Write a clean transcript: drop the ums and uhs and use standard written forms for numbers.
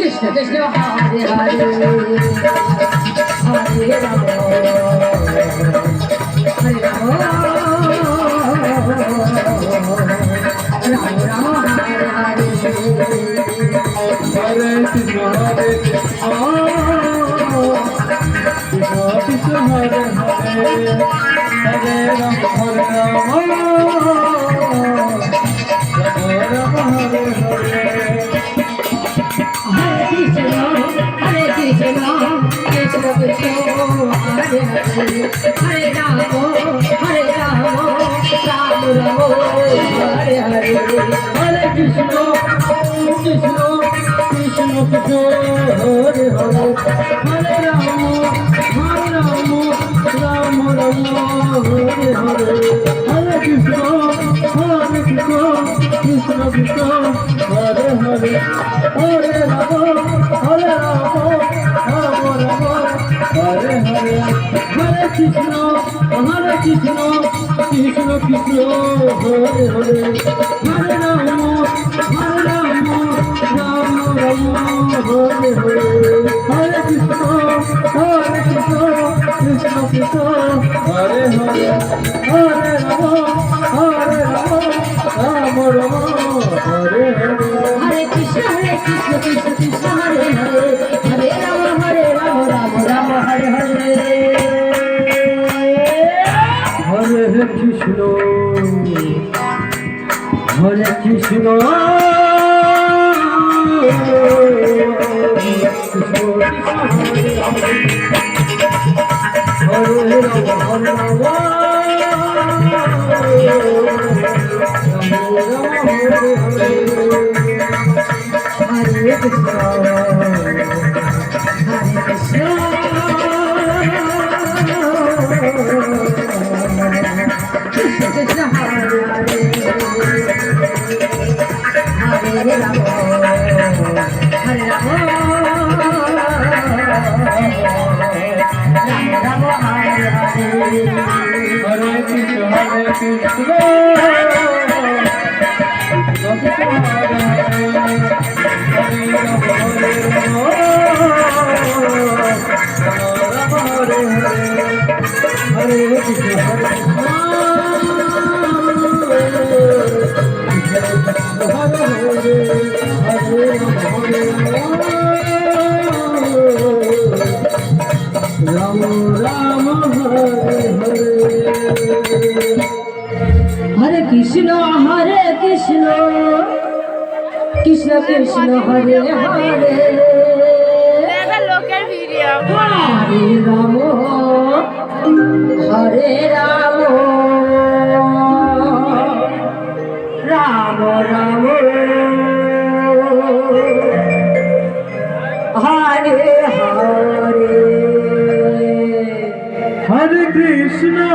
Krishna Krishna Hare Hare Hare Rama Hare Rama Rama Rama Hare Hare Hare Krishna Hare Krishna Krishna Krishna Hare Hare Hare Rama Hare Rama Rama Rama Hare Hare Hare Krishna Krishna Krishna Hare Hare Hare Rama Rama Rama Hare Hare Hare Krishna Krishna Krishna Krishna Hare Hare Hare Rama Rama Rama Hare Hare Hare Krishna Krishna Krishna Hare Hare Hare Rama Rama Rama Hare Hare Hare Krishna Krishna Krishna Hare Hare Hare Rama Rama Rama Hare Hare Hare Krishna Krishna Krishna Hare Hare Hare Rama Rama Rama Hare Hare Hare Krishna Krishna Krishna Hare Hare Hare Rama Rama Rama Hare Hare Hare Krishna Hare Krishna Hare Krishna Krishna Krishna Hare Hare লোকের video Hare Rama Hare Rama Rama Rama Hare Hare Hare Krishna